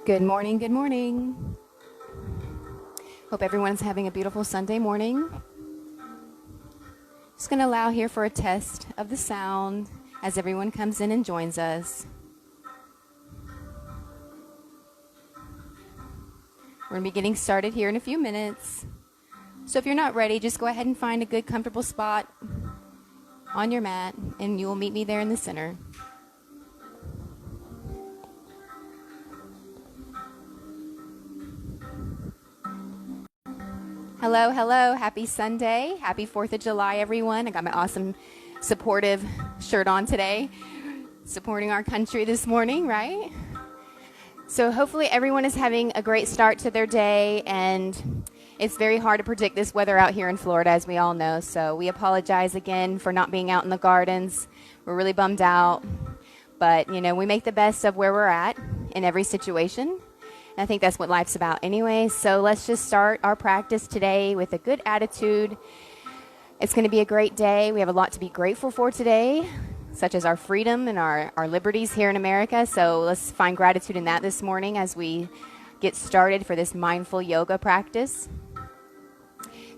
Good morning, good morning. Hope everyone's having a beautiful Sunday morning. Just going to allow here for a test of the sound as everyone comes in and joins us. We're going to be getting started here in a few minutes. So if you're not ready, just go ahead and find a good comfortable spot on your mat and you will meet me there in the center. Hello, hello. Happy Sunday. Happy 4th of July, everyone. I got my awesome supportive shirt on today, supporting our country this morning, right? So hopefully everyone is having a great start to their day, and it's very hard to predict this weather out here in Florida, as we all know. So we apologize again for not being out in the gardens. We're really bummed out, but we make the best of where we're at in every situation. I think that's what life's about anyway. So let's just start our practice today with a good attitude. It's going to be a great day. We have a lot to be grateful for today, such as our freedom and our liberties here in America. So let's find gratitude in that this morning as we get started for this mindful yoga practice.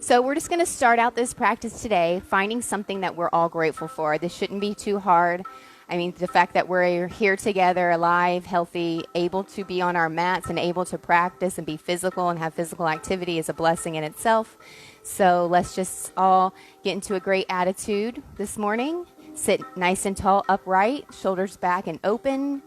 So we're just going to start out this practice today finding something that we're all grateful for. This shouldn't be too hard. I mean, the fact that we're here together, alive, healthy, able to be on our mats and able to practice and be physical and have physical activity is a blessing in itself. So let's just all get into a great attitude this morning. Sit nice and tall, upright, shoulders back and open.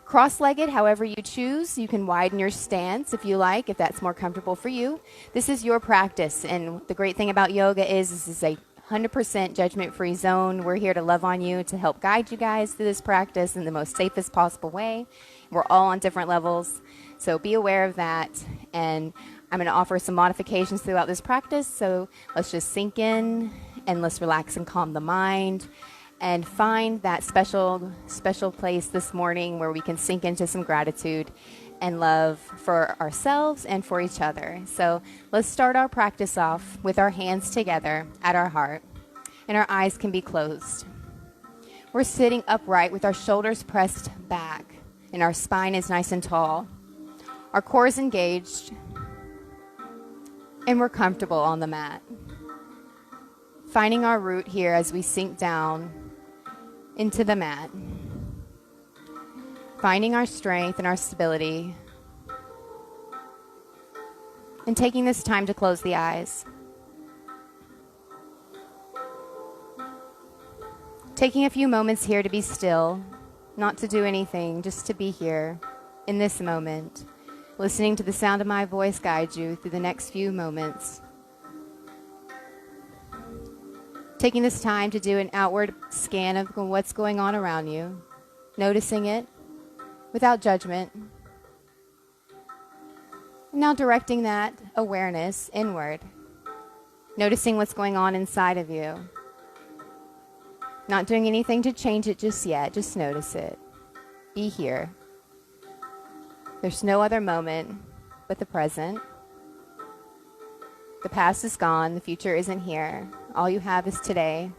Cross-legged, however you choose. You can widen your stance if you like, if that's more comfortable for you. This is your practice, and the great thing about yoga is this is a 100% judgment-free zone. We're here to love on you, to help guide you guys through this practice in the most safest possible way. We're all on different levels, so be aware of that. And I'm going to offer some modifications throughout this practice, so let's just sink in and let's relax and calm the mind and find that special place this morning where we can sink into some gratitude and love for ourselves and for each other. So let's start our practice off with our hands together at our heart, and our eyes can be closed. We're sitting upright with our shoulders pressed back, and our spine is nice and tall. Our core is engaged, and we're comfortable on the mat. Finding our root here as we sink down into the mat. Finding our strength and our stability, and taking this time to close the eyes. Taking a few moments here to be still, not to do anything, just to be here in this moment, listening to the sound of my voice guide you through the next few moments. Taking this time to do an outward scan of what's going on around you, noticing it, without judgment. Now directing that awareness inward, noticing what's going on inside of you. Not doing anything to change it just yet, just notice it. Be here. There's no other moment but the present. The past is gone, the future isn't here. All you have is today.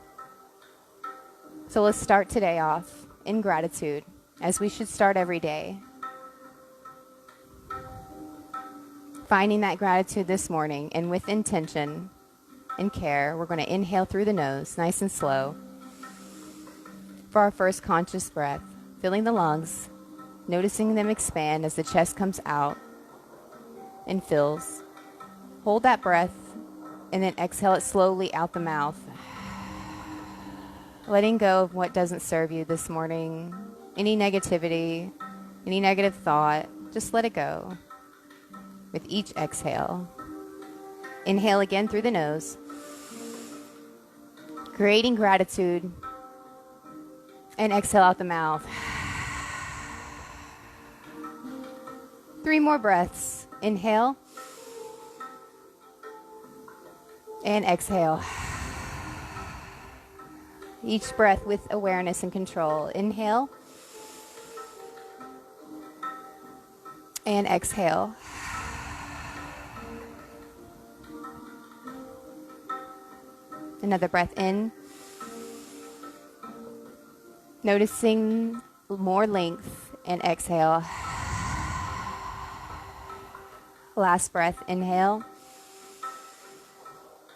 So let's start today off in gratitude, as we should start every day. Finding that gratitude this morning, and with intention and care, we're going to inhale through the nose, nice and slow, for our first conscious breath, filling the lungs, noticing them expand as the chest comes out and fills. Hold that breath, and then exhale it slowly out the mouth. Letting go of what doesn't serve you this morning. Any negativity, any negative thought, just let it go with each exhale. Inhale again through the nose, creating gratitude, and exhale out the mouth. 3 more breaths. Inhale and exhale. Each breath with awareness and control. Inhale and exhale. Another breath in. Noticing more length, and exhale. Last breath, inhale.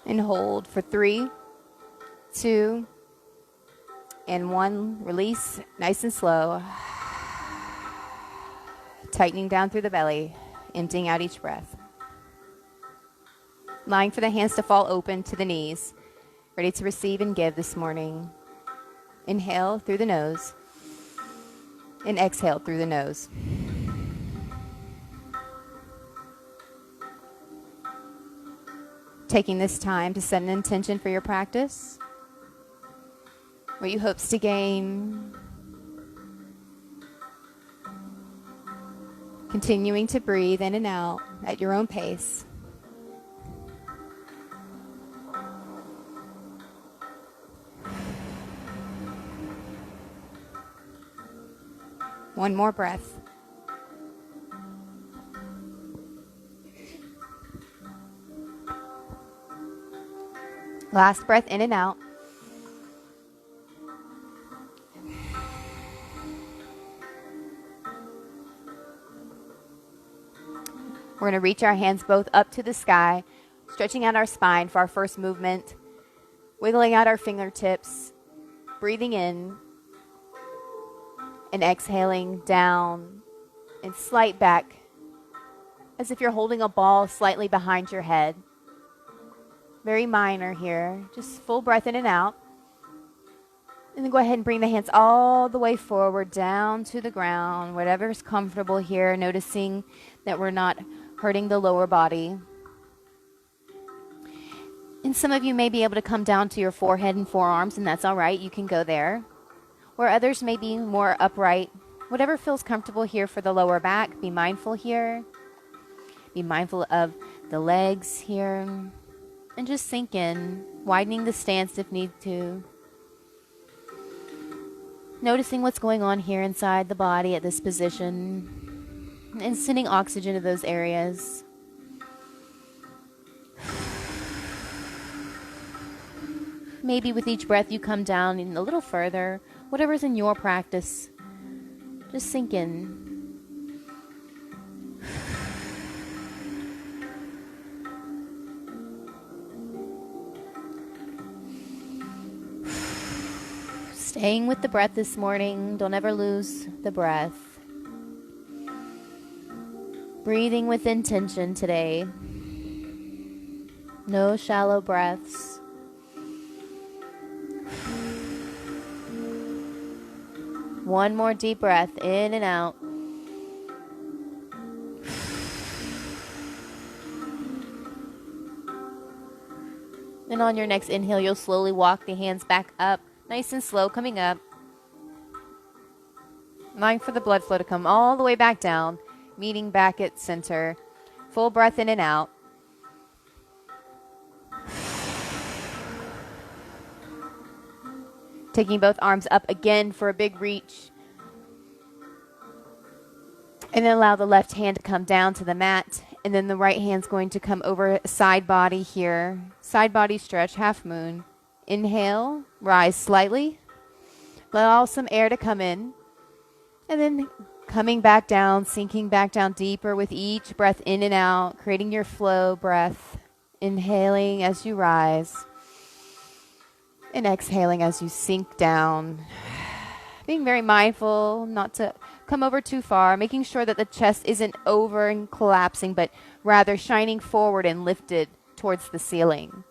And hold for 3, 2, and 1. Release, nice and slow. Tightening down through the belly, emptying out each breath. Lying for the hands to fall open to the knees. Ready to receive and give this morning. Inhale through the nose. And exhale through the nose. Taking this time to set an intention for your practice. What you hopes to gain. Continuing to breathe in and out at your own pace. One more breath. Last breath in and out. We're going to reach our hands both up to the sky, stretching out our spine for our first movement, wiggling out our fingertips, breathing in, and exhaling down and slight back, as if you're holding a ball slightly behind your head. Very minor here, just full breath in and out. And then go ahead and bring the hands all the way forward, down to the ground, whatever's comfortable here, noticing that we're not hurting the lower body. And some of you may be able to come down to your forehead and forearms, and that's all right. You can go there. Where others may be more upright. Whatever feels comfortable here for the lower back. Be mindful here. Be mindful of the legs here. And just sink in, widening the stance if need to. Noticing what's going on here inside the body at this position. And sending oxygen to those areas. Maybe with each breath you come down a little further. Whatever's in your practice, just sink in. Staying with the breath this morning. Don't ever lose the breath. Breathing with intention today. No shallow breaths. One more deep breath in and out. And on your next inhale, you'll slowly walk the hands back up. Nice and slow, coming up. Allowing for the blood flow to come all the way back down. Meeting back at center. Full breath in and out. Taking both arms up again for a big reach. And then allow the left hand to come down to the mat. And then the right hand's going to come over side body here. Side body stretch, half moon. Inhale, rise slightly. Allow some air to come in. And then coming back down, sinking back down deeper with each breath in and out. Creating your flow breath. Inhaling as you rise. And exhaling as you sink down. Being very mindful not to come over too far. Making sure that the chest isn't over and collapsing, but rather shining forward and lifted towards the ceiling.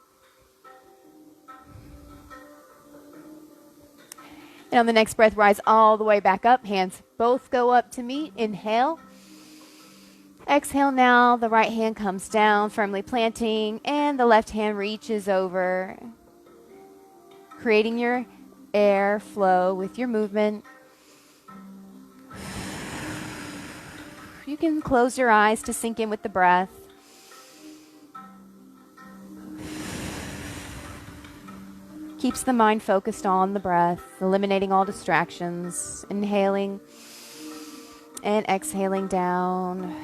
And on the next breath, rise all the way back up. Hands both go up to meet. Inhale. Exhale now. The right hand comes down, firmly planting, and the left hand reaches over. Creating your air flow with your movement. You can close your eyes to sink in with the breath. Keeps the mind focused on the breath, eliminating all distractions. Inhaling and exhaling down.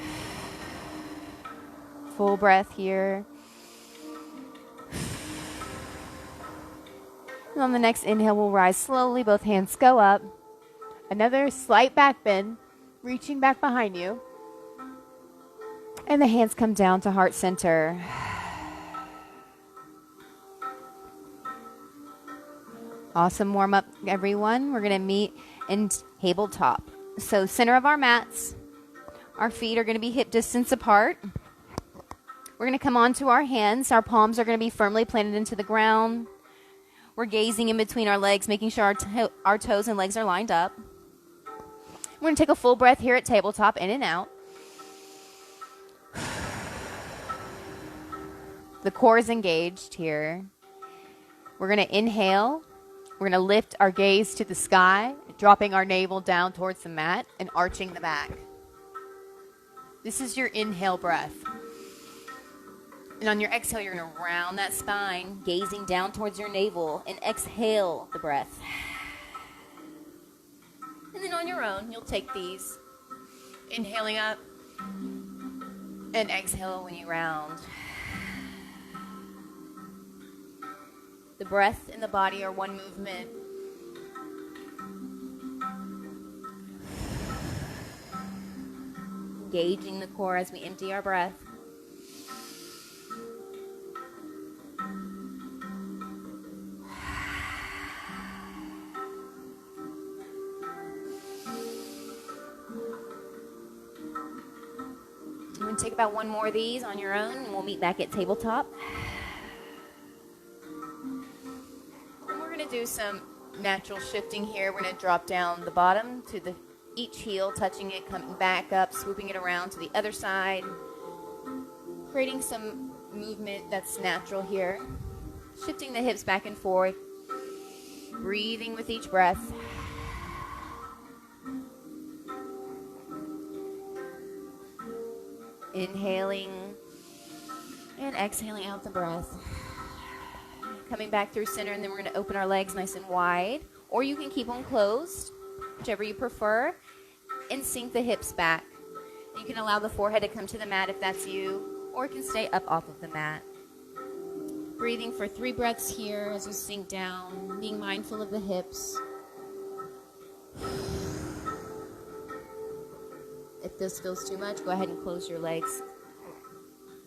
Full breath here. And on the next inhale, we'll rise slowly. Both hands go up. Another slight back bend, reaching back behind you. And the hands come down to heart center. Awesome warm up, everyone. We're going to meet in tabletop. So center of our mats. Our feet are going to be hip distance apart. We're going to come onto our hands. Our palms are going to be firmly planted into the ground. We're gazing in between our legs, making sure our toes and legs are lined up. We're going to take a full breath here at tabletop, in and out. The core is engaged here. We're going to inhale. We're going to lift our gaze to the sky, dropping our navel down towards the mat and arching the back. This is your inhale breath. And on your exhale, you're going to round that spine, gazing down towards your navel, and exhale the breath. And then on your own, you'll take these, inhaling up and exhale when you round. The breath and the body are one movement. Engaging the core as we empty our breath. I'm going to take about one more of these on your own, and we'll meet back at tabletop. And we're going to do some natural shifting here. We're going to drop down the bottom to each heel, touching it, coming back up, swooping it around to the other side, creating some movement that's natural here. Shifting the hips back and forth, breathing with each breath. Inhaling and exhaling out the breath. Coming back through center, and then we're going to open our legs nice and wide, or you can keep them closed, whichever you prefer, and sink the hips back. You can allow the forehead to come to the mat if that's you, or it can stay up off of the mat. Breathing for 3 breaths here as we sink down, being mindful of the hips. If this feels too much, go ahead and close your legs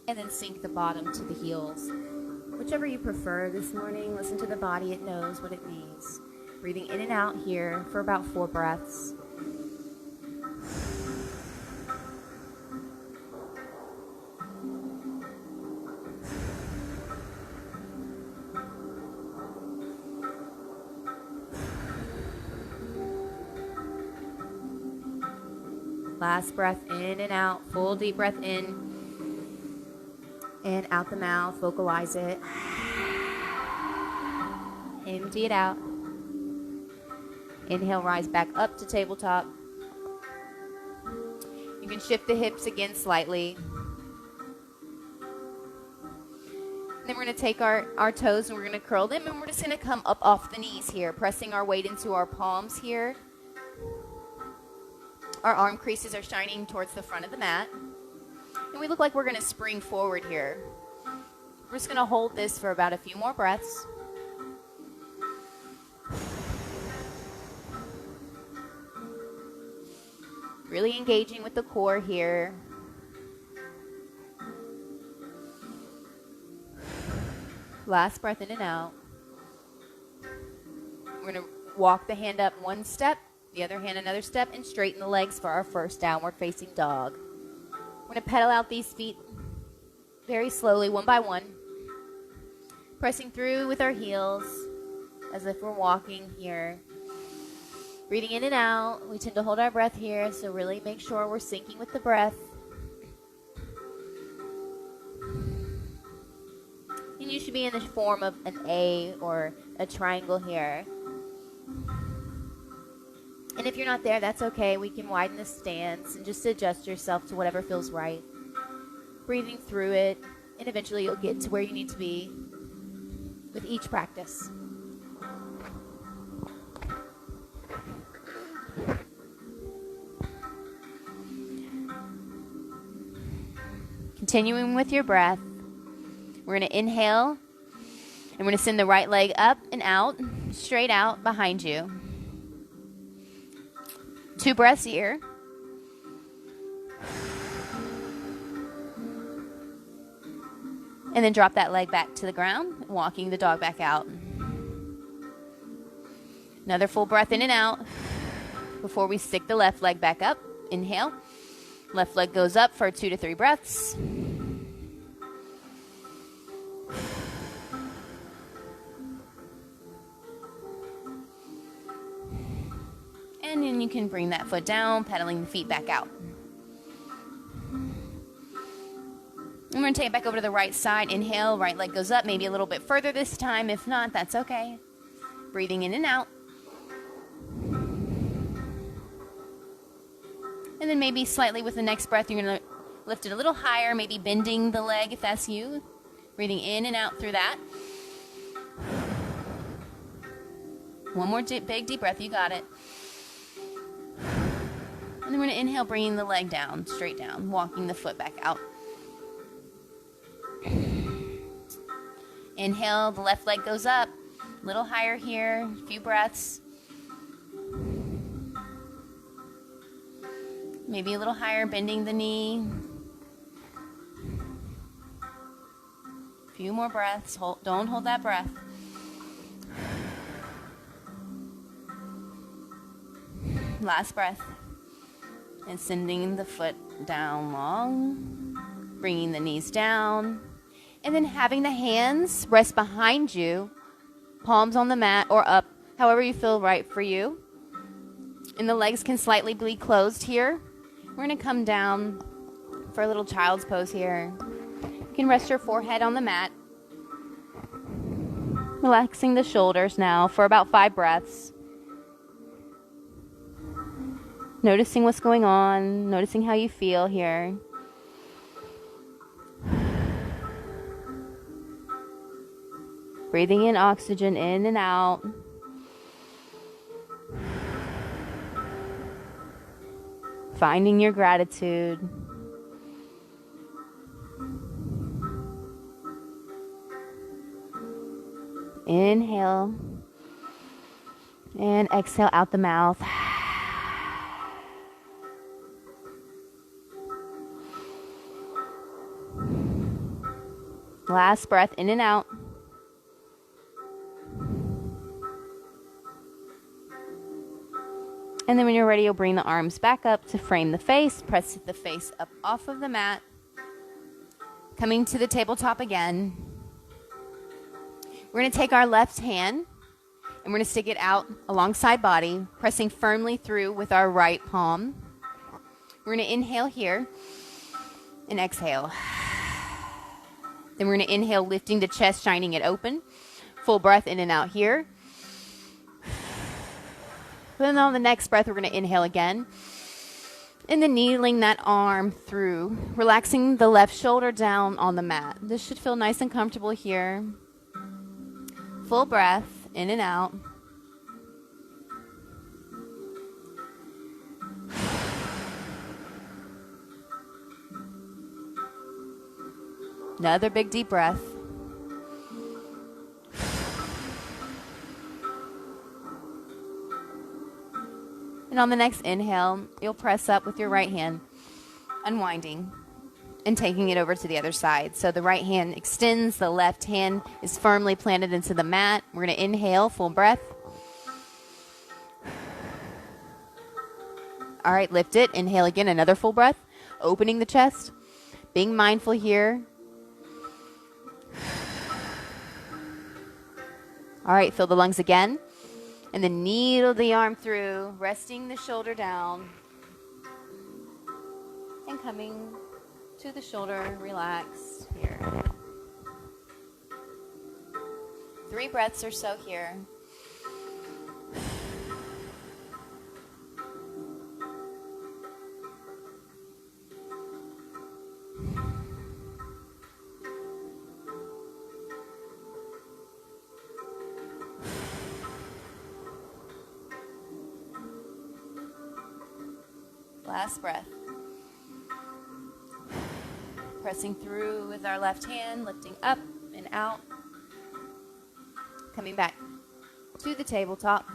and then sink the bottom to the heels. Whichever you prefer this morning, listen to the body, it knows what it needs. Breathing in and out here for about 4 breaths. Last breath in and out, full deep breath in and out the mouth, vocalize it. Empty it out. Inhale, rise back up to tabletop. You can shift the hips again slightly. Then we're going to take our toes and we're going to curl them, and we're just going to come up off the knees here, pressing our weight into our palms here. Our arm creases are shining towards the front of the mat. And we look like we're going to spring forward here. We're just going to hold this for about a few more breaths. Really engaging with the core here. Last breath in and out. We're going to walk the hand up 1 step, the other hand another step, and straighten the legs for our first downward facing dog. We're going to pedal out these feet very slowly, one by one. Pressing through with our heels as if we're walking here. Breathing in and out. We tend to hold our breath here, so really make sure we're syncing with the breath. And you should be in the form of an A or a triangle here. And if you're not there, that's okay. We can widen the stance and just adjust yourself to whatever feels right. Breathing through it, and eventually you'll get to where you need to be with each practice. Continuing with your breath, we're going to inhale, and we're going to send the right leg up and out, straight out behind you. 2 breaths here. And then drop that leg back to the ground, walking the dog back out. Another full breath in and out before we stick the left leg back up. Inhale. Left leg goes up for 2 to 3 breaths. And then you can bring that foot down, pedaling the feet back out. I'm going to take it back over to the right side. Inhale, right leg goes up, maybe a little bit further this time. If not, that's okay. Breathing in and out. And then maybe slightly with the next breath, you're going to lift it a little higher, maybe bending the leg if that's you. Breathing in and out through that. One more big deep breath, you got it. And then we're going to inhale, bringing the leg down, straight down, walking the foot back out. Inhale, the left leg goes up, a little higher here, a few breaths. Maybe a little higher, bending the knee. A few more breaths, don't hold that breath. Last breath. And sending the foot down long, bringing the knees down. And then having the hands rest behind you, palms on the mat or up, however you feel right for you. And the legs can slightly be closed here. We're going to come down for a little child's pose here. You can rest your forehead on the mat. Relaxing the shoulders now for about 5 breaths. Noticing what's going on, noticing how you feel here. Breathing in oxygen in and out. Finding your gratitude. Inhale. And exhale out the mouth. Last breath in and out. And then when you're ready, you'll bring the arms back up to frame the face. Press the face up off of the mat. Coming to the tabletop again. We're going to take our left hand and we're going to stick it out alongside body, pressing firmly through with our right palm. We're going to inhale here and exhale. Then we're going to inhale, lifting the chest, shining it open. Full breath in and out here. Then on the next breath, we're going to inhale again. And then needling that arm through, relaxing the left shoulder down on the mat. This should feel nice and comfortable here. Full breath in and out. Another big deep breath. And on the next inhale, you'll press up with your right hand, unwinding and taking it over to the other side. So the right hand extends, the left hand is firmly planted into the mat. We're going to inhale, full breath. All right, lift it. Inhale again, another full breath. Opening the chest, being mindful here. All right, fill the lungs again. And then needle the arm through, resting the shoulder down. And coming to the shoulder, relax here. 3 breaths or so here. Last breath. Pressing through with our left hand, lifting up and out. Coming back to the tabletop.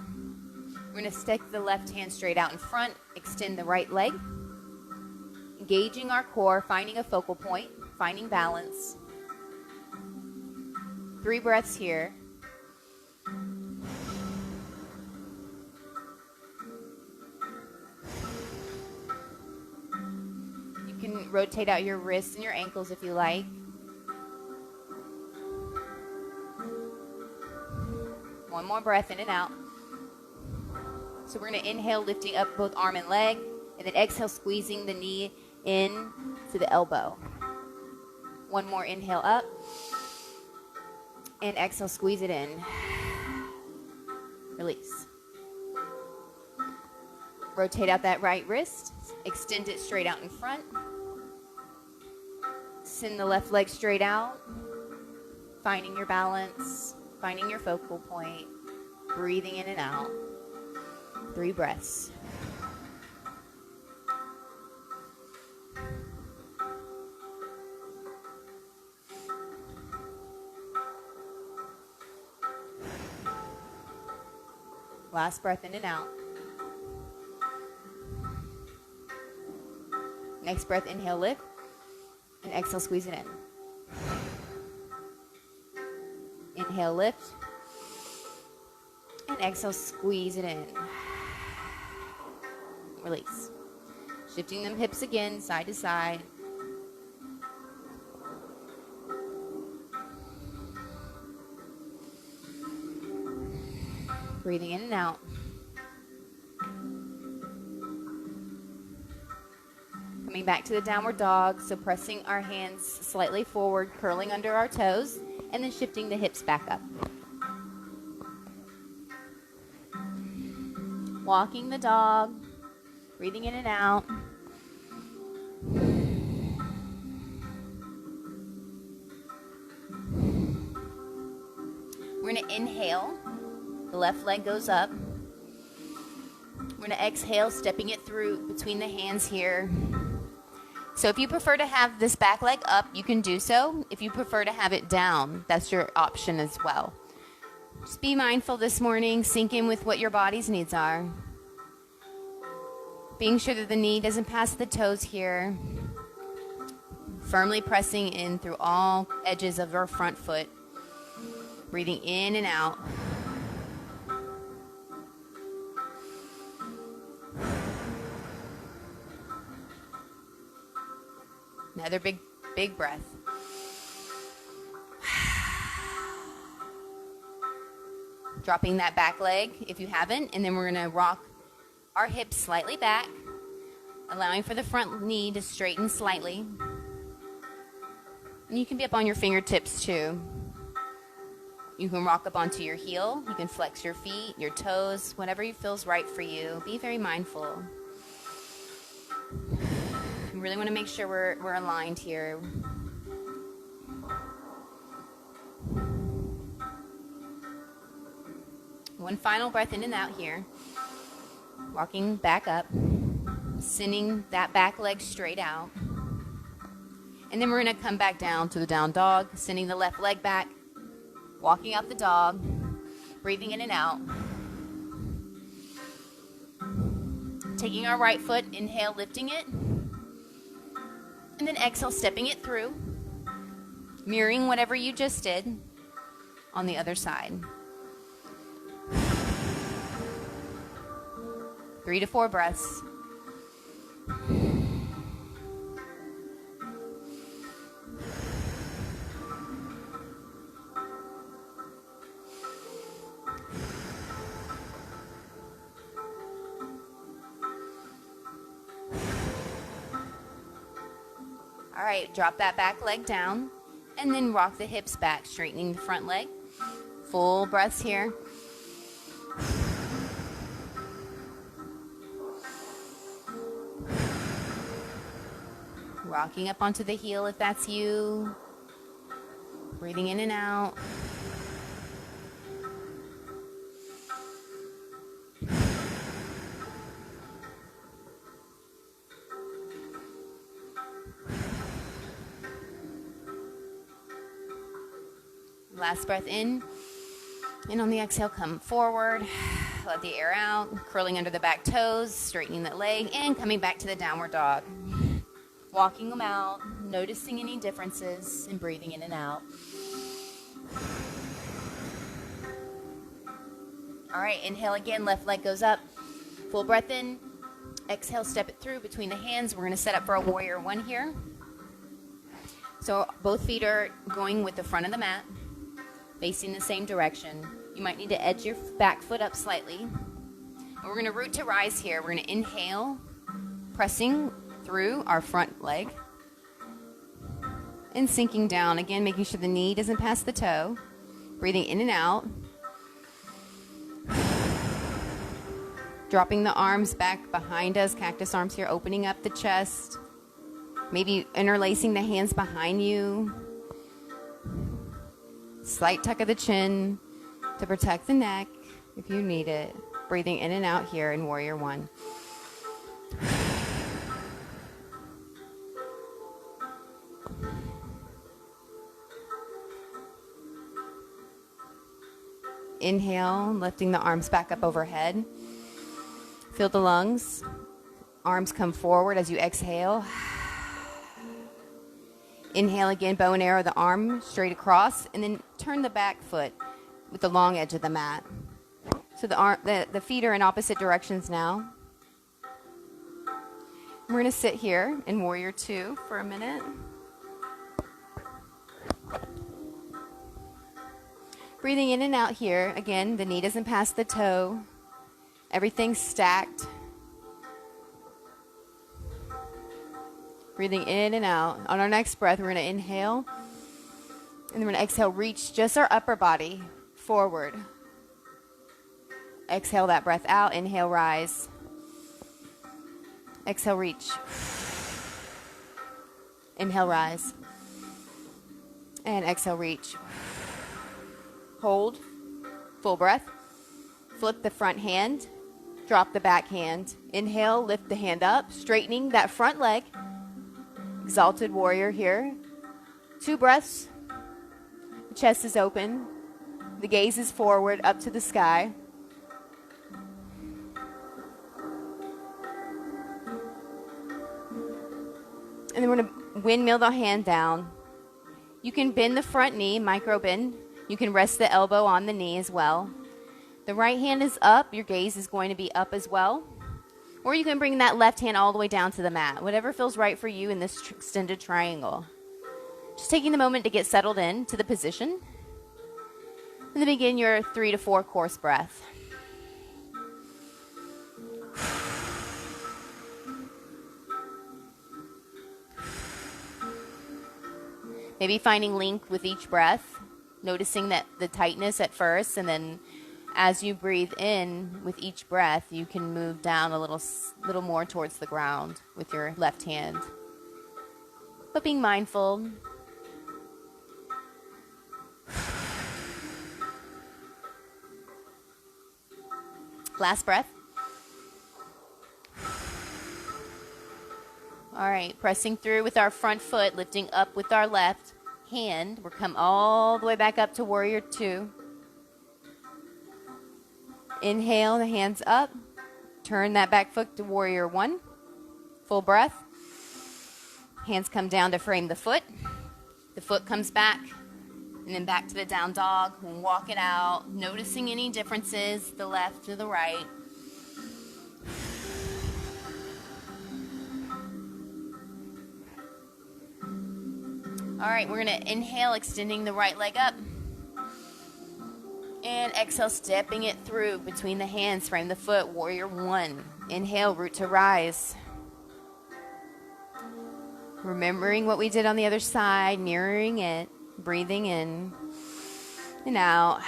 We're going to stick the left hand straight out in front, extend the right leg. Engaging our core, finding a focal point, finding balance. 3 breaths here. You can rotate out your wrists and your ankles if you like. One more breath in and out. So we're going to inhale, lifting up both arm and leg, and then exhale, squeezing the knee in to the elbow. One more inhale up, and exhale, squeeze it in. Release. Rotate out that right wrist, extend it straight out in front. Send the left leg straight out, finding your balance, finding your focal point, breathing in and out. 3 breaths. Last breath in and out. Next breath, inhale, lift, and exhale, squeeze it in. Inhale, lift, and exhale, squeeze it in. Release. Shifting them hips again, side to side. Breathing in and out. Coming back to the downward dog, so pressing our hands slightly forward, curling under our toes, and then shifting the hips back up. Walking the dog, breathing in and out. We're going to inhale. The left leg goes up. We're going to exhale, stepping it through between the hands here. So if you prefer to have this back leg up, you can do so. If you prefer to have it down, that's your option as well. Just be mindful this morning, sink in with what your body's needs are. Being sure that the knee doesn't pass the toes here. Firmly pressing in through all edges of our front foot. Breathing in and out. Another big breath. Dropping that back leg if you haven't, and then we're going to rock our hips slightly back, allowing for the front knee to straighten slightly. And you can be up on your fingertips too. You can rock up onto your heel. You can flex your feet, your toes, whatever feels right for you. Be very mindful. We really want to make sure we're aligned here. One final breath in and out here. Walking back up, sending that back leg straight out. And then we're going to come back down to the down dog, sending the left leg back, walking out the dog, breathing in and out. Taking our right foot, inhale, lifting it. And then exhale, stepping it through, mirroring whatever you just did on the other side. 3 to 4 breaths. All right, drop that back leg down and then rock the hips back, straightening the front leg. Full breaths here. Rocking up onto the heel if that's you. Breathing in and out. Last breath in. And on the exhale, come forward. Let the air out. Curling under the back toes, straightening that leg, and coming back to the downward dog. Walking them out, noticing any differences, and breathing in and out. All right, inhale again, left leg goes up. Full breath in. Exhale, step it through between the hands. We're going to set up for a warrior one here. So both feet are going with the front of the mat, facing the same direction. You might need to edge your back foot up slightly. We're going to root to rise here. We're going to inhale, pressing through our front leg. And sinking down, again, making sure the knee doesn't pass the toe. Breathing in and out. Dropping the arms back behind us, cactus arms here, opening up the chest. Maybe interlacing the hands behind you. Slight tuck of the chin to protect the neck if you need it. Breathing in and out here in Warrior One. Inhale, lifting the arms back up overhead. Feel the lungs. Arms come forward as you exhale. Inhale again, bow and arrow the arm straight across, and then turn the back foot with the long edge of the mat. So the feet are in opposite directions now. We're going to sit here in Warrior Two for a minute. Breathing in and out here. Again, the knee doesn't pass the toe. Everything's stacked. Breathing in and out. On our next breath, we're going to inhale. And then we're going to exhale, reach just our upper body forward. Exhale that breath out. Inhale, rise. Exhale, reach. Inhale, rise. And exhale, reach. Hold. Full breath. Flip the front hand. Drop the back hand. Inhale, lift the hand up, straightening that front leg. Exalted warrior here. 2 breaths. The chest is open. The gaze is forward, up to the sky. And then we're going to windmill the hand down. You can bend the front knee, micro bend. You can rest the elbow on the knee as well. The right hand is up. Your gaze is going to be up as well. Or you can bring that left hand all the way down to the mat. Whatever feels right for you in this extended triangle. Just taking the moment to get settled in to the position. And then begin your 3 to 4 course breath. Maybe finding length with each breath. Noticing that the tightness at first, and then as you breathe in with each breath, you can move down a little more towards the ground with your left hand. But being mindful. Last breath. All right, pressing through with our front foot, lifting up with our left hand. We'll come all the way back up to Warrior Two. Inhale, the hands up. Turn that back foot to Warrior One. Full breath. Hands come down to frame the foot. The foot comes back. And then back to the down dog. We'll walk it out. Noticing any differences, the left to the right. All right, we're going to inhale, extending the right leg up. And exhale, stepping it through between the hands, frame the foot, Warrior One. Inhale, root to rise. Remembering what we did on the other side, mirroring it, breathing in and out.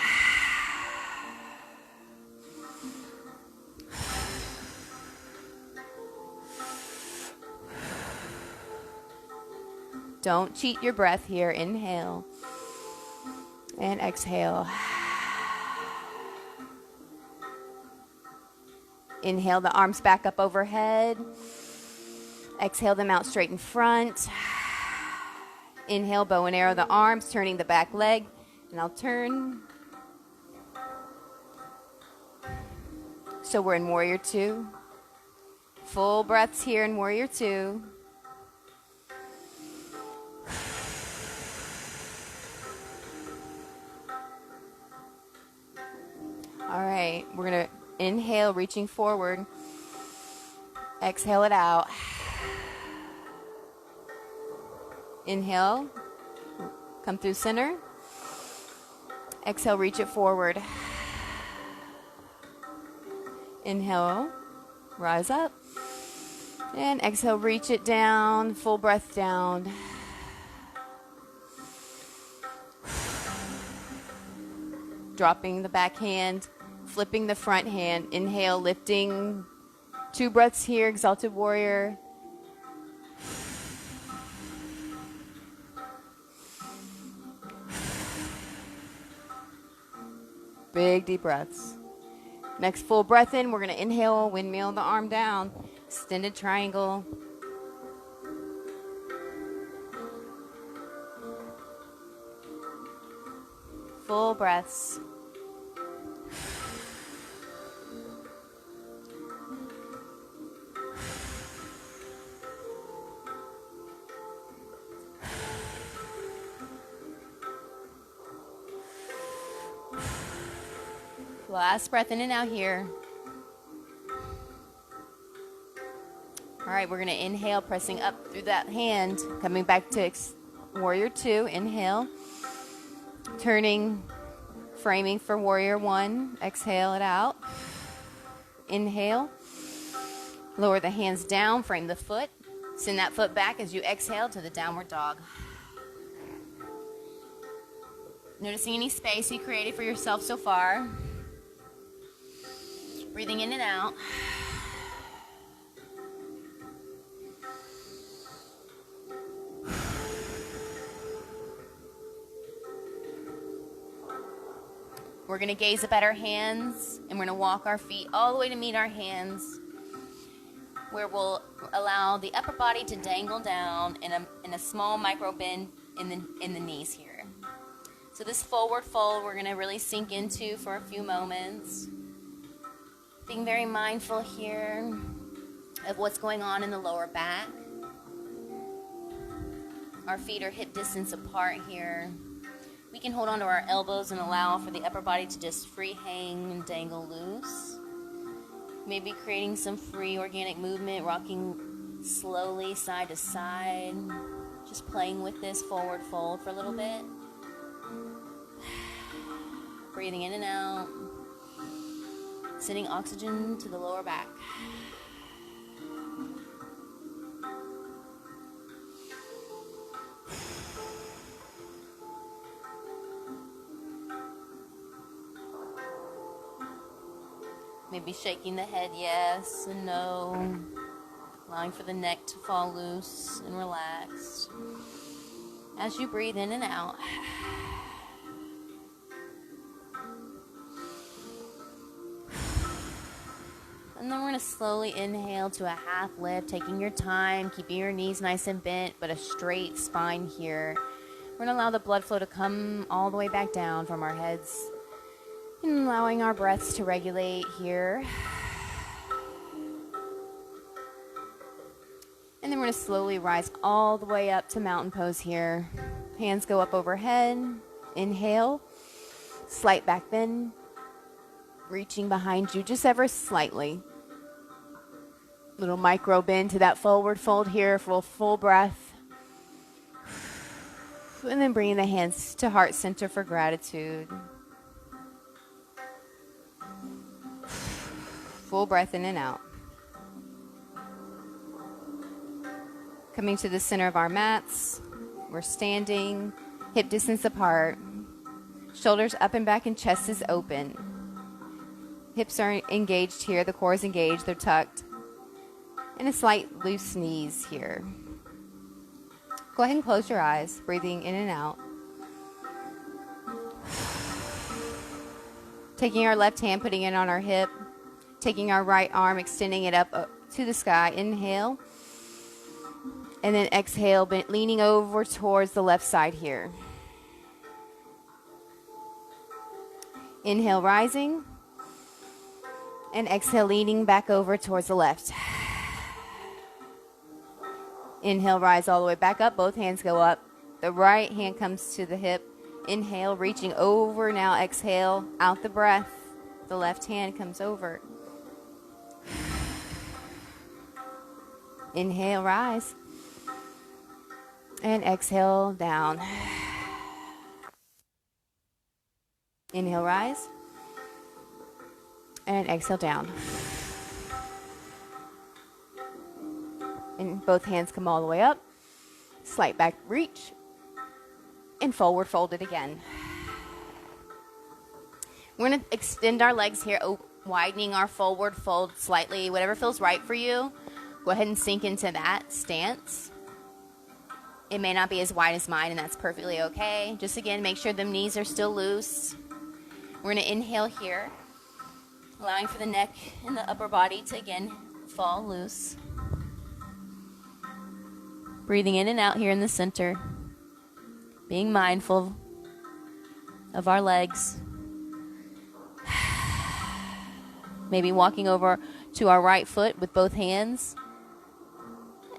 Don't cheat your breath here. Inhale and exhale. Inhale the arms back up overhead. Exhale them out straight in front. Inhale, bow and arrow the arms, turning the back leg. And I'll turn. So we're in Warrior Two. Full breaths here in Warrior Two. All right, we're Inhale, reaching forward. Exhale it out. Inhale, come through center. Exhale, reach it forward. Inhale, rise up. And exhale, reach it down. Full breath down. Dropping the back hand, flipping the front hand. Inhale, lifting. 2 breaths here, Exalted Warrior. Big deep breaths. Next full breath in, we're going to inhale, windmill the arm down, extended triangle. Full breaths. Last breath in and out here. All right, we're going to inhale, pressing up through that hand, coming back to Warrior 2. Inhale. Turning, framing for Warrior 1. Exhale it out. Inhale. Lower the hands down, frame the foot. Send that foot back as you exhale to the downward dog. Noticing any space you created for yourself so far. Breathing in and out. We're going to gaze up at our hands, and we're going to walk our feet all the way to meet our hands, where we'll allow the upper body to dangle down in a small micro bend in the knees here. So this forward fold we're going to really sink into for a few moments. Being very mindful here of what's going on in the lower back. Our feet are hip distance apart here. We can hold on to our elbows and allow for the upper body to just free hang and dangle loose. Maybe creating some free organic movement, rocking slowly side to side. Just playing with this forward fold for a little bit. Breathing in and out. Sending oxygen to the lower back. Maybe shaking the head yes and no. Allowing for the neck to fall loose and relaxed. As you breathe in and out. And then we're going to slowly inhale to a half lift, taking your time, keeping your knees nice and bent, but a straight spine here. We're going to allow the blood flow to come all the way back down from our heads. And allowing our breaths to regulate here. And then we're going to slowly rise all the way up to mountain pose here. Hands go up overhead. Inhale. Slight back bend. Reaching behind you just ever slightly. Little micro bend to that forward fold here for a full breath. And then bringing the hands to heart center for gratitude. Full breath in and out. Coming to the center of our mats. We're standing, hip distance apart. Shoulders up and back and chest is open. Hips are engaged here, the core is engaged, they're tucked. And a slight loose knees here. Go ahead and close your eyes, breathing in and out. Taking our left hand, putting it on our hip. Taking our right arm, extending it up to the sky. Inhale. And then exhale, leaning over towards the left side here. Inhale, rising. And exhale, leaning back over towards the left. Inhale, rise all the way back up. Both hands go up. The right hand comes to the hip. Inhale, reaching over. Now exhale, out the breath. The left hand comes over. Inhale, rise. And exhale, down. Inhale, rise. And exhale, down. And both hands come all the way up. Slight back reach. And forward fold it again. We're going to extend our legs here, widening our forward fold slightly. Whatever feels right for you, go ahead and sink into that stance. It may not be as wide as mine, and that's perfectly okay. Just again, make sure the knees are still loose. We're going to inhale here, allowing for the neck and the upper body to again fall loose. Breathing in and out here in the center. Being mindful of our legs. Maybe walking over to our right foot with both hands.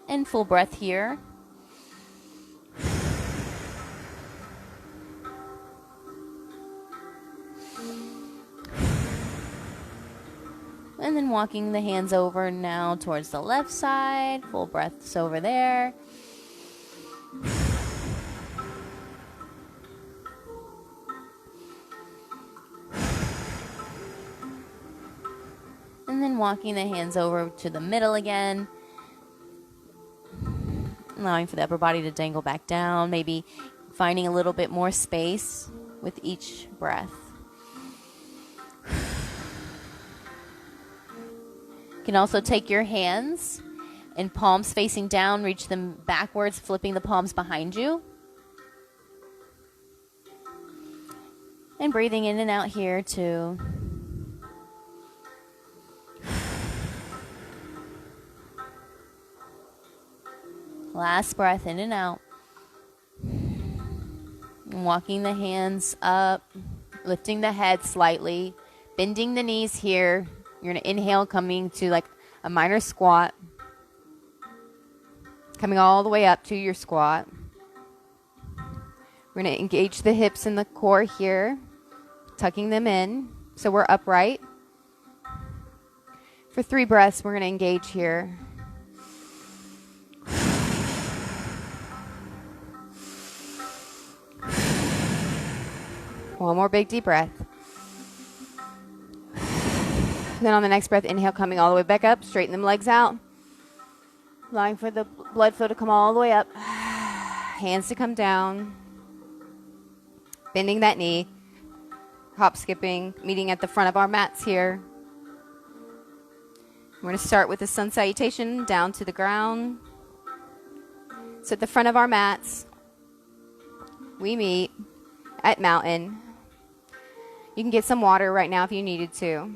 And full breath here. And then walking the hands over now towards the left side. Full breaths over there. And then walking the hands over to the middle again. Allowing for the upper body to dangle back down. Maybe finding a little bit more space with each breath. You can also take your hands and palms facing down, reach them backwards, flipping the palms behind you. And breathing in and out here too. Last breath in and out. And walking the hands up, lifting the head slightly, bending the knees here. You're going to inhale, coming to like a minor squat. Coming all the way up to your squat. We're going to engage the hips and the core here, tucking them in so we're upright. For 3 breaths, we're going to engage here. One more big deep breath. Then on the next breath, inhale, coming all the way back up. Straighten them legs out. Allowing for the blood flow to come all the way up. Hands to come down. Bending that knee. Hop skipping. Meeting at the front of our mats here. We're going to start with the sun salutation down to the ground. So at the front of our mats, we meet at mountain. You can get some water right now if you needed to.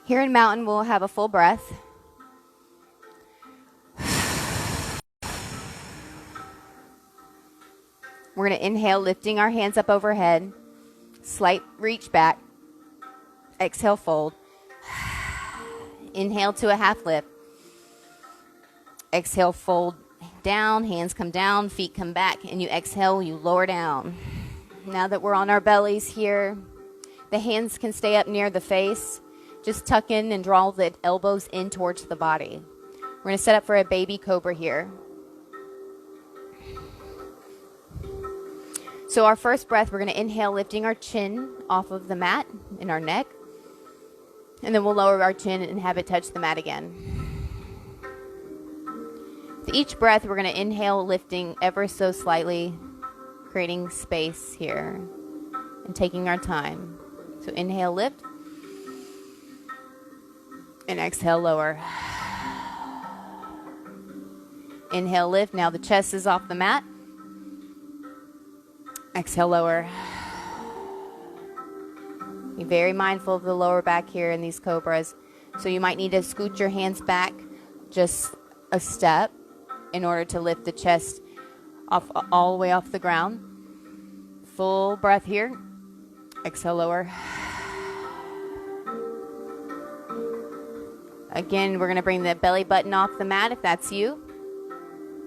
Here in mountain, we'll have a full breath. We're going to inhale, lifting our hands up overhead. Slight reach back. Exhale, fold. Inhale to a half lift. Exhale, fold down. Hands come down, feet come back. And you exhale, you lower down. Now that we're on our bellies here, the hands can stay up near the face. Just tuck in and draw the elbows in towards the body. We're going to set up for a baby cobra here. So our first breath, we're going to inhale, lifting our chin off of the mat in our neck. And then we'll lower our chin and have it touch the mat again. With each breath, we're going to inhale, lifting ever so slightly, creating space here and taking our time. So inhale, lift. And exhale, lower. Inhale, lift. Now the chest is off the mat. Exhale, lower. Be very mindful of the lower back here in these cobras. So you might need to scoot your hands back just a step in order to lift the chest off all the way off the ground. Full breath here. Exhale, lower. Again, we're going to bring the belly button off the mat if that's you.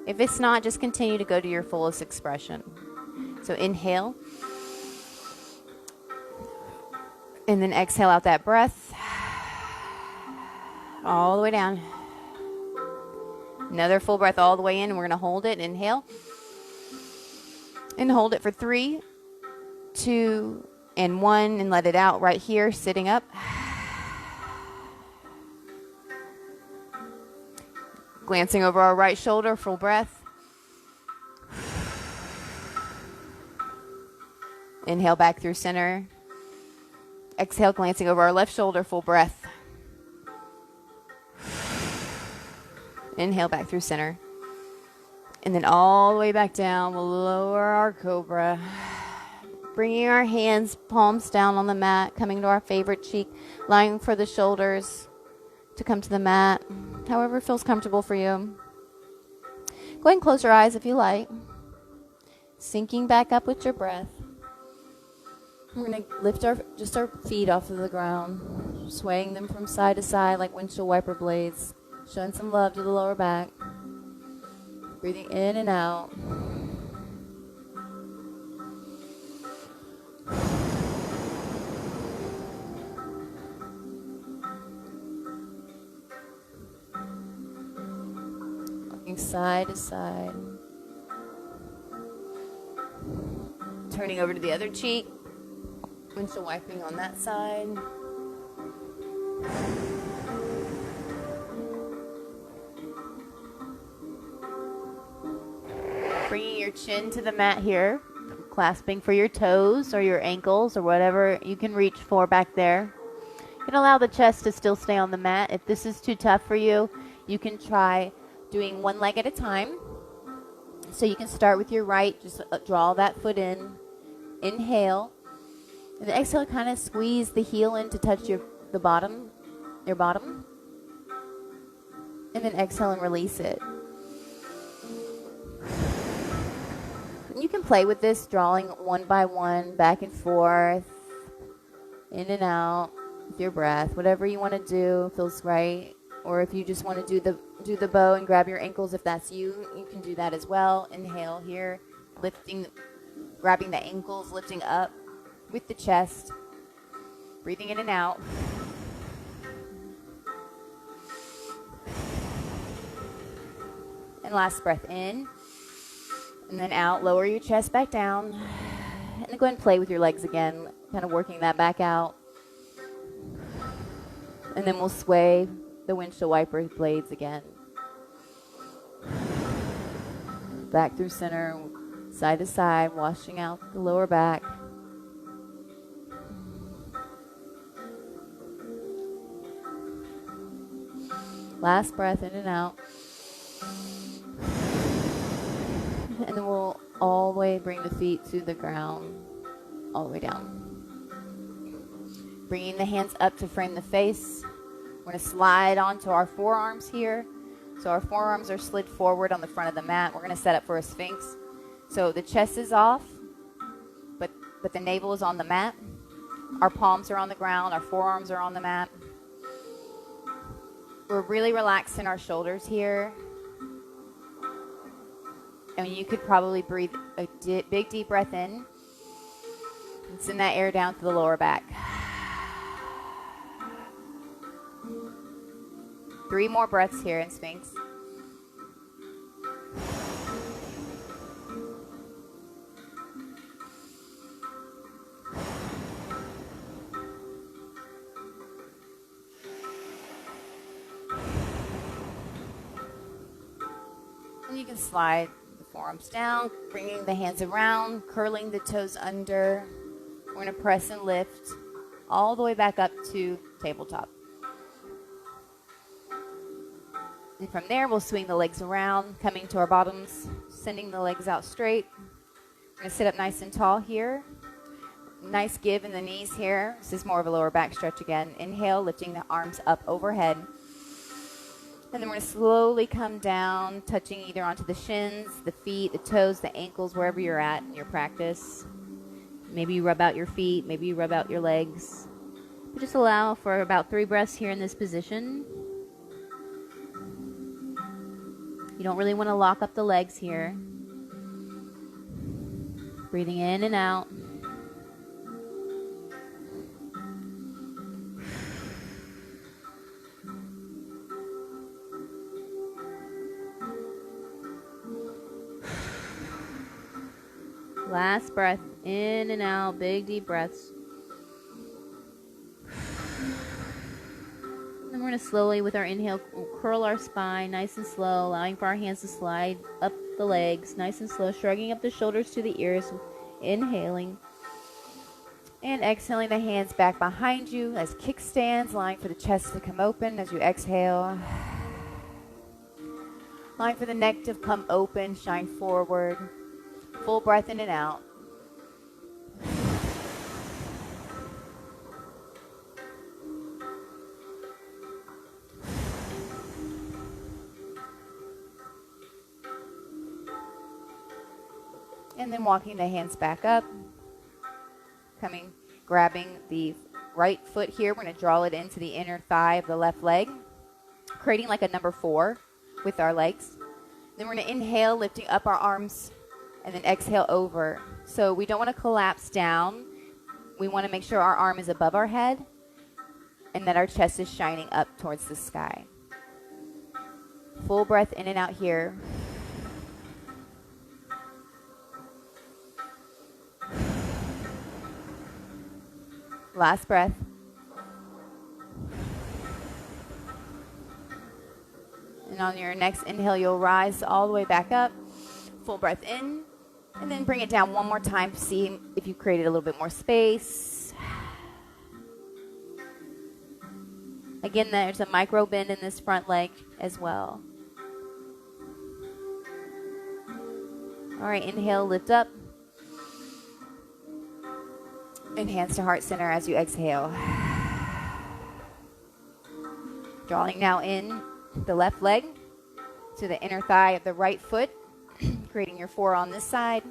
If it's not, just continue to go to your fullest expression. So inhale. And then exhale out that breath. All the way down. Another full breath all the way in. And we're going to hold it. Inhale. And hold it for 3, 2, and 1. And let it out right here, sitting up. Glancing over our right shoulder, full breath. Inhale back through center. Exhale, glancing over our left shoulder, full breath. Inhale back through center. And then all the way back down, we'll lower our cobra. Bringing our hands, palms down on the mat, coming to our favorite cheek, lying for the shoulders to come to the mat, however feels comfortable for you. Go ahead and close your eyes if you like. Sinking back up with your breath. We're going to lift our feet off of the ground, swaying them from side to side like windshield wiper blades, showing some love to the lower back. Breathing in and out. Looking side to side. Turning over to the other cheek. Windshield wiping on that side. Bringing your chin to the mat here, clasping for your toes or your ankles or whatever you can reach for back there. You can allow the chest to still stay on the mat. If this is too tough for you, you can try doing one leg at a time. So you can start with your right, just draw that foot in, inhale. And then exhale, kind of squeeze the heel in to touch your bottom. And then exhale and release it. And you can play with this, drawing one by one, back and forth, in and out with your breath. Whatever you want to do feels right. Or if you just want to do the bow and grab your ankles, if that's you, you can do that as well. Inhale here, grabbing the ankles, lifting up with the chest, breathing in and out. And last breath in, and then out. Lower your chest back down, and then go ahead and play with your legs again, kind of working that back out. And then we'll sway the windshield wiper blades again. Back through center, side to side, washing out the lower back. Last breath in and out. And then we'll all the way bring the feet to the ground, all the way down. Bringing the hands up to frame the face. We're going to slide onto our forearms here. So our forearms are slid forward on the front of the mat. We're going to set up for a sphinx. So the chest is off, but the navel is on the mat. Our palms are on the ground. Our forearms are on the mat. We're really relaxing our shoulders here. And you could probably breathe a big, deep breath in. And send that air down to the lower back. 3 more breaths here in Sphinx. And you can slide the forearms down, bringing the hands around, curling the toes under. We're going to press and lift all the way back up to tabletop. And from there, we'll swing the legs around, coming to our bottoms, sending the legs out straight. We're going to sit up nice and tall here. Nice give in the knees here. This is more of a lower back stretch again. Inhale, lifting the arms up overhead. And then we're going to slowly come down, touching either onto the shins, the feet, the toes, the ankles, wherever you're at in your practice. Maybe you rub out your feet, maybe you rub out your legs. But just allow for about 3 breaths here in this position. You don't really want to lock up the legs here. Breathing in and out. Last breath. In and out. Big, deep breaths. And then we're going to slowly, with our inhale, curl our spine nice and slow, allowing for our hands to slide up the legs nice and slow, shrugging up the shoulders to the ears, inhaling. And exhaling the hands back behind you as kickstands, allowing for the chest to come open as you exhale. Allowing for the neck to come open, shine forward. Full breath in and out. And then walking the hands back up. Grabbing the right foot here. We're going to draw it into the inner thigh of the left leg. Creating like a number 4 with our legs. Then we're going to inhale, lifting up our arms. And then exhale over. So we don't want to collapse down. We want to make sure our arm is above our head. And that our chest is shining up towards the sky. Full breath in and out here. Last breath. And on your next inhale, you'll rise all the way back up. Full breath in. And then bring it down one more time to see if you created a little bit more space. Again, there's a micro bend in this front leg as well. All right, inhale, lift up. And hands to heart center as you exhale. Drawing now in the left leg to the inner thigh of the right foot. Creating your 4 on this side.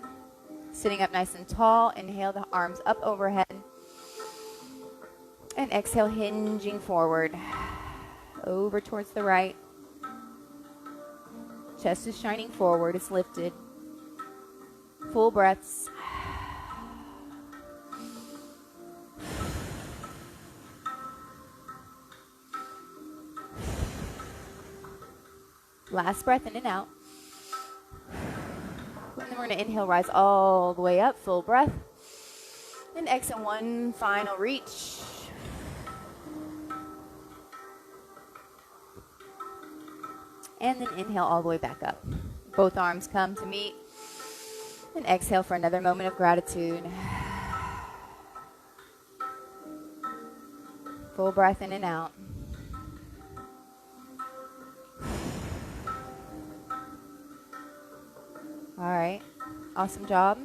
Sitting up nice and tall. Inhale the arms up overhead. And exhale, hinging forward. Over towards the right. Chest is shining forward. It's lifted. Full breaths. Last breath in and out. And then we're going to inhale, rise all the way up, full breath. And exhale, one final reach. And then inhale all the way back up. Both arms come to meet. And exhale for another moment of gratitude. Full breath in and out. All right, awesome job.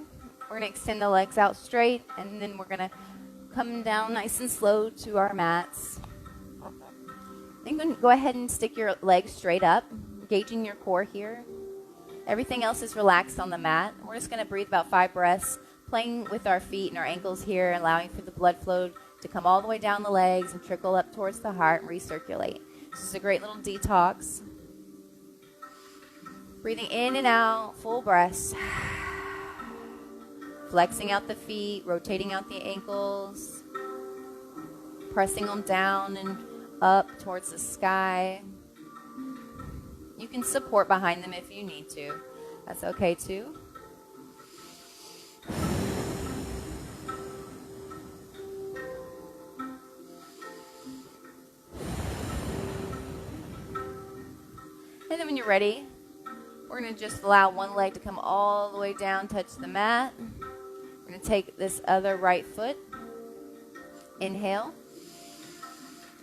We're going to extend the legs out straight, and then we're going to come down nice and slow to our mats. Then go ahead and stick your legs straight up, engaging your core here. Everything else is relaxed on the mat. We're just going to breathe about 5 breaths, playing with our feet and our ankles here, allowing for the blood flow to come all the way down the legs and trickle up towards the heart and recirculate. This is a great little detox. Breathing in and out, full breaths. Flexing out the feet, rotating out the ankles. Pressing them down and up towards the sky. You can support behind them if you need to. That's okay too. And then when you're ready, we're going to just allow one leg to come all the way down, touch the mat. We're going to take this other right foot. Inhale.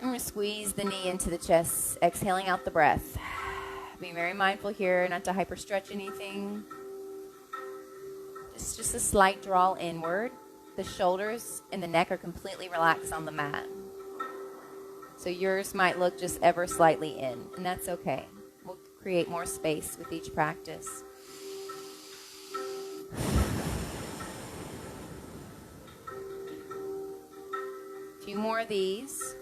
And we're going to squeeze the knee into the chest, exhaling out the breath. Being very mindful here not to hyperstretch anything. Just a slight draw inward. The shoulders and the neck are completely relaxed on the mat. So yours might look just ever slightly in, and that's okay. We'll create more space with each practice. A few more of these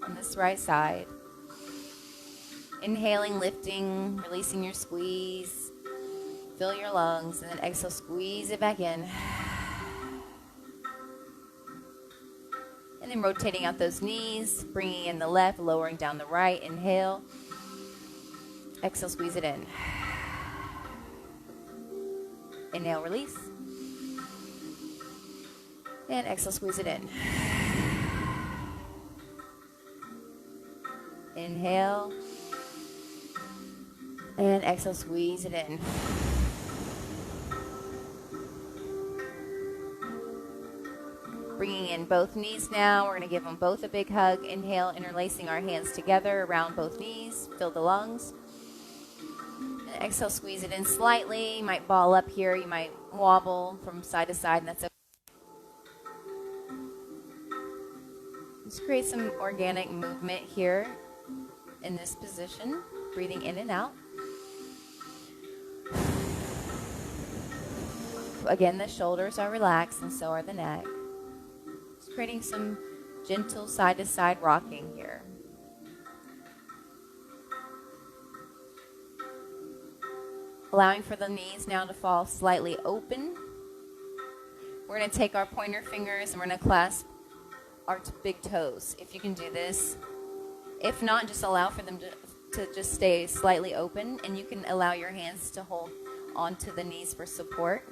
on this right side. Inhaling, lifting, releasing your squeeze. Fill your lungs, and then exhale, squeeze it back in. And then rotating out those knees, bringing in the left, lowering down the right. Inhale. Exhale, squeeze it in. Inhale, release. And exhale, squeeze it in. Inhale. And exhale, squeeze it in. Bringing in both knees now. We're going to give them both a big hug. Inhale, interlacing our hands together around both knees. Fill the lungs. And exhale, squeeze it in slightly. You might ball up here. You might wobble from side to side, and that's okay. Just create some organic movement here in this position. Breathing in and out. Again, the shoulders are relaxed, and so are the neck. Creating some gentle side-to-side rocking here. Allowing for the knees now to fall slightly open. We're going to take our pointer fingers and we're going to clasp our big toes. If you can do this. If not, just allow for them to just stay slightly open, and you can allow your hands to hold onto the knees for support.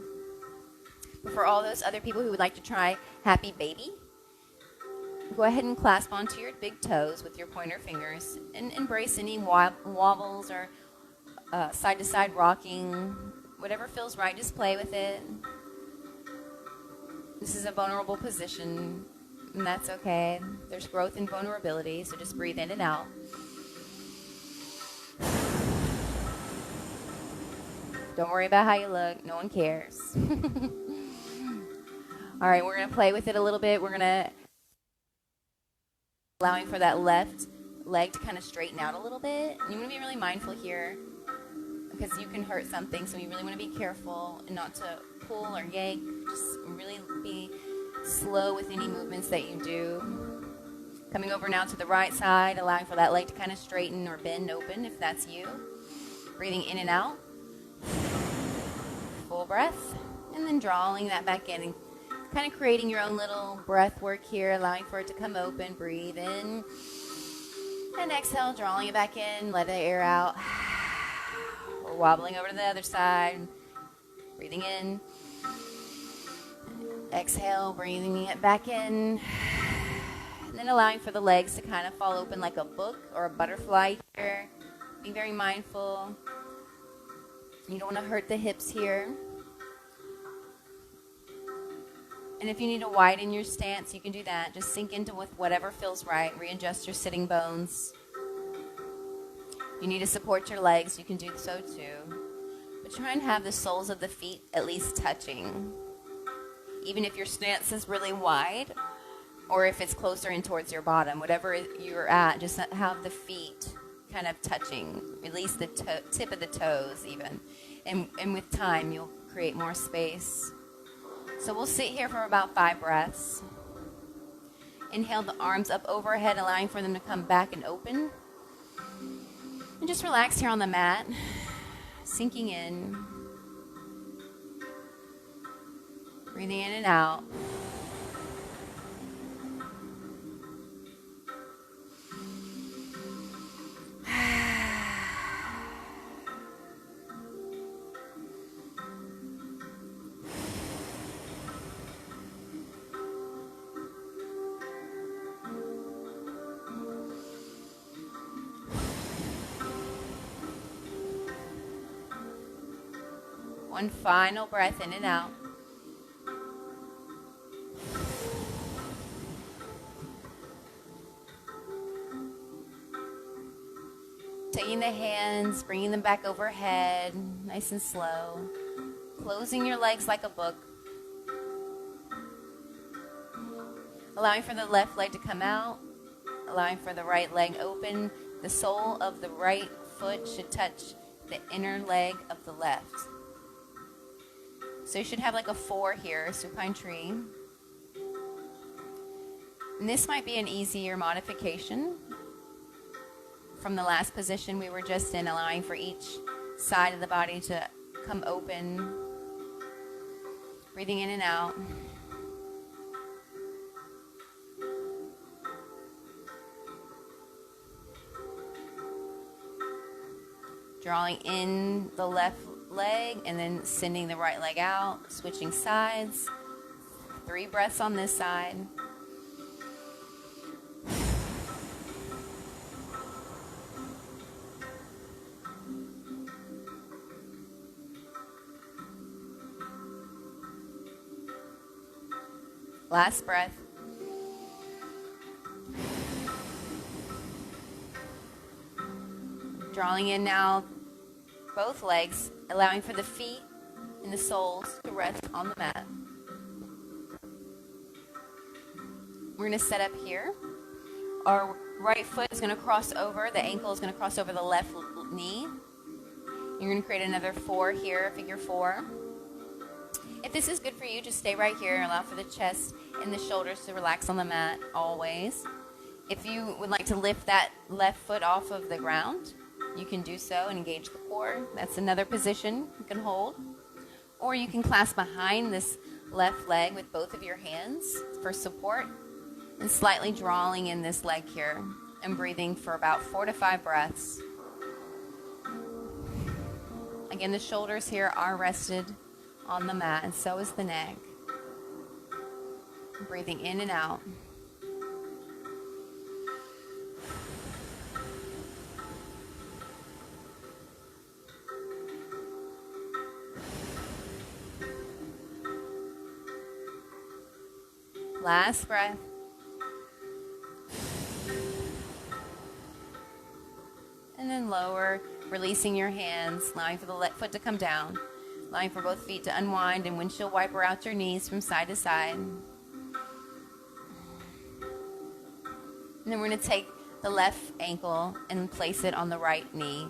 But for all those other people who would like to try Happy Baby, go ahead and clasp onto your big toes with your pointer fingers and embrace any wobbles or side-to-side rocking. Whatever feels right, just play with it. This is a vulnerable position, and that's okay. There's growth in vulnerability, so just breathe in and out. Don't worry about how you look. No one cares. All right, we're going to play with it a little bit. We're going to allowing for that left leg to kind of straighten out a little bit. And you want to be really mindful here because you can hurt something, so you really want to be careful and not to pull or yank. Just really be slow with any movements that you do. Coming over now to the right side, allowing for that leg to kind of straighten or bend open if that's you. Breathing in and out. Full breath. And then drawing that back in and kind of creating your own little breath work here, allowing for it to come open. Breathe in. And exhale, drawing it back in. Let the air out. We're wobbling over to the other side. Breathing in. Exhale, breathing it back in. And then allowing for the legs to kind of fall open like a book or a butterfly here. Be very mindful. You don't want to hurt the hips here. And if you need to widen your stance, you can do that. Just sink into with whatever feels right. Readjust your sitting bones. If you need to support your legs, you can do so too. But try and have the soles of the feet at least touching. Even if your stance is really wide, or if it's closer in towards your bottom, whatever you're at, just have the feet kind of touching. Release the tip of the toes even. And with time, you'll create more space. So we'll sit here for about 5 breaths. Inhale the arms up overhead, allowing for them to come back and open. And just relax here on the mat, sinking in. Breathing in and out. One final breath in and out. Taking the hands, bringing them back overhead, nice and slow. Closing your legs like a book. Allowing for the left leg to come out. Allowing for the right leg open. The sole of the right foot should touch the inner leg of the left. So you should have like a 4 here, supine tree. And this might be an easier modification from the last position we were just in, allowing for each side of the body to come open. Breathing in and out. Drawing in the left leg and then sending the right leg out, switching sides. 3 breaths on this side. Last breath. Drawing in now both legs, allowing for the feet and the soles to rest on the mat. We're going to set up here. Our right foot is going to cross over, the ankle is going to cross over the left knee. You're going to create another 4 here, figure 4. If this is good for you, just stay right here and allow for the chest and the shoulders to relax on the mat always. If you would like to lift that left foot off of the ground, you can do so and engage the core. That's another position you can hold. Or you can clasp behind this left leg with both of your hands for support and slightly drawing in this leg here and breathing for about 4 to 5 breaths. Again, the shoulders here are rested on the mat, and so is the neck. Breathing in and out. Last breath. And then lower, releasing your hands, allowing for the left foot to come down. Allowing for both feet to unwind and windshield wiper out your knees from side to side. And then we're going to take the left ankle and place it on the right knee.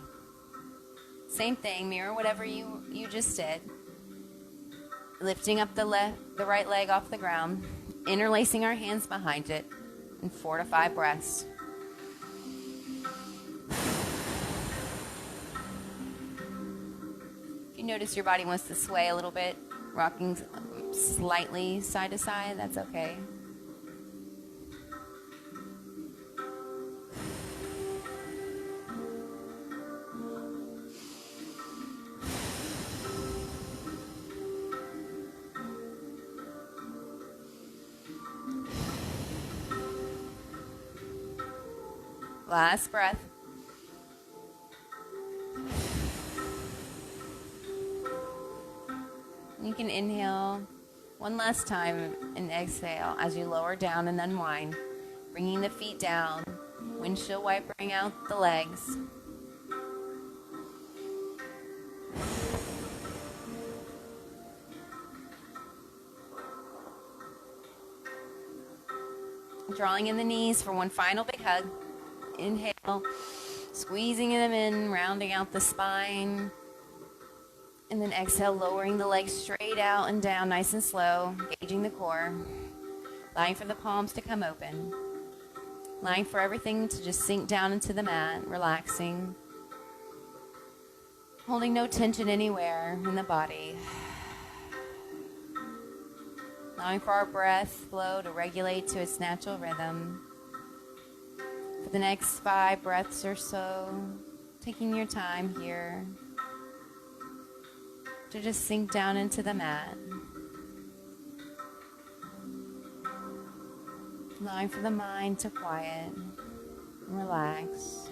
Same thing, mirror whatever you just did. Lifting up the right leg off the ground, interlacing our hands behind it, and 4 to 5 breaths. Notice your body wants to sway a little bit, rocking slightly side to side, that's okay. Last breath. You can inhale one last time and exhale as you lower down and unwind, bringing the feet down, windshield wipering out the legs. Drawing in the knees for one final big hug. Inhale, squeezing them in, rounding out the spine. And then exhale, lowering the legs straight out and down, nice and slow, engaging the core. Allowing for the palms to come open. Allowing for everything to just sink down into the mat, relaxing. Holding no tension anywhere in the body. Allowing for our breath flow to regulate to its natural rhythm. For the next 5 breaths or so, taking your time here to just sink down into the mat. Allowing for the mind to quiet and relax.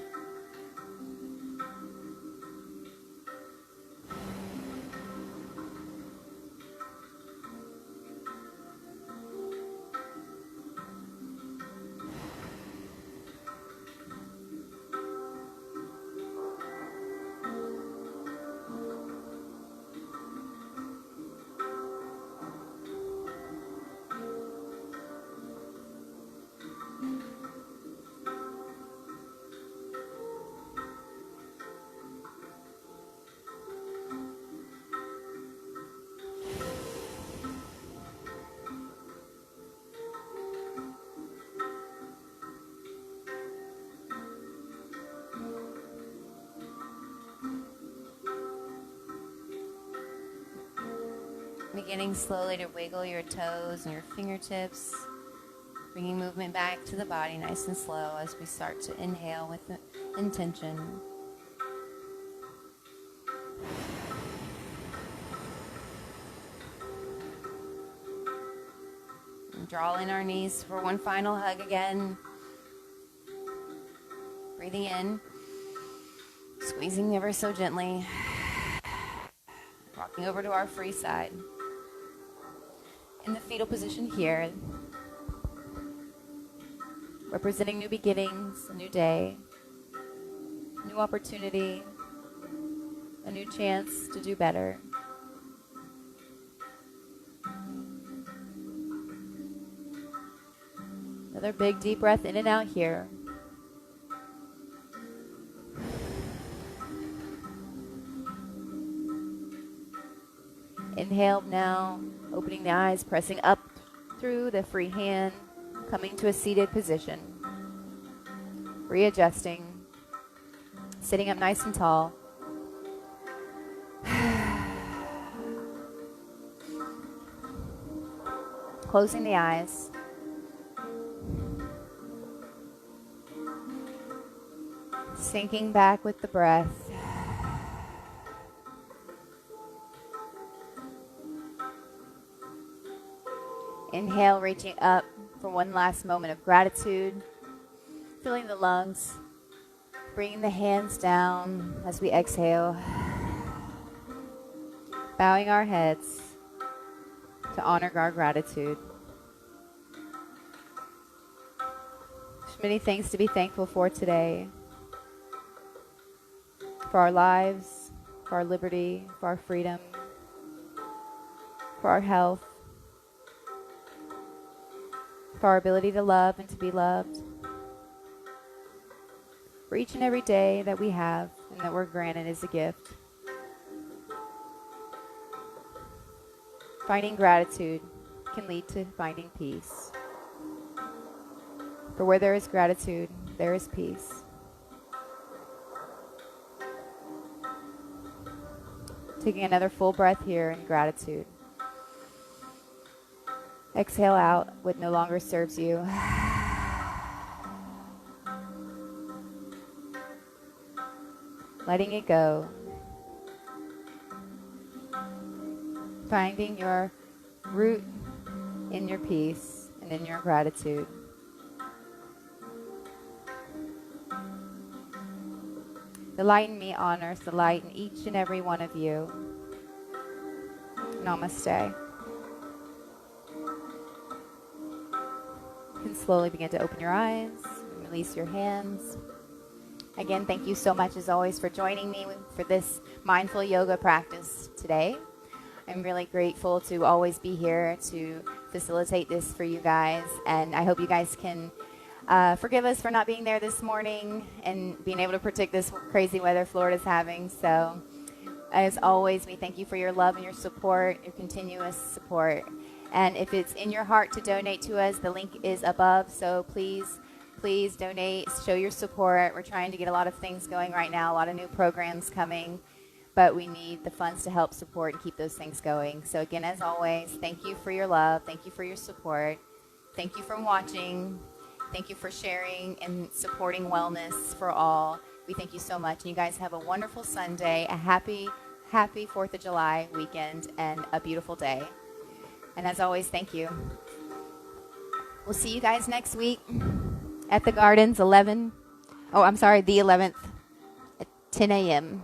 Beginning slowly to wiggle your toes and your fingertips, bringing movement back to the body nice and slow as we start to inhale with intention. Draw in our knees for one final hug again. Breathing in. Squeezing ever so gently. Rocking over to our free side. In the fetal position here. Representing new beginnings, a new day, new opportunity, a new chance to do better. Another big deep breath in and out here. Inhale now, opening the eyes, pressing up through the free hand, coming to a seated position. Readjusting, sitting up nice and tall. Closing the eyes. Sinking back with the breath. Inhale, reaching up for one last moment of gratitude. Filling the lungs. Bringing the hands down as we exhale. Bowing our heads to honor our gratitude. There's many things to be thankful for today. For our lives, for our liberty, for our freedom, for our health, for our ability to love and to be loved, for each and every day that we have and that we're granted as a gift. Finding gratitude can lead to finding peace. For where there is gratitude, there is peace. Taking another full breath here in gratitude. Exhale out what no longer serves you. Letting it go. Finding your root in your peace and in your gratitude. The light in me honors the light in each and every one of you. Namaste. You can slowly begin to open your eyes and release your hands. Again, thank you so much as always for joining me for this mindful yoga practice today. I'm really grateful to always be here to facilitate this for you guys, and I hope you guys can forgive us for not being there this morning and being able to predict this crazy weather Florida's having. So, as always, we thank you for your love and your support, your continuous support. And if it's in your heart to donate to us, the link is above. So please donate, show your support. We're trying to get a lot of things going right now, a lot of new programs coming, but we need the funds to help support and keep those things going. So again, as always, thank you for your love. Thank you for your support. Thank you for watching. Thank you for sharing and supporting wellness for all. We thank you so much. And you guys have a wonderful Sunday, a happy 4th of July weekend, and a beautiful day. And as always, thank you. We'll see you guys next week at the Gardens, the 11th at 10 a.m.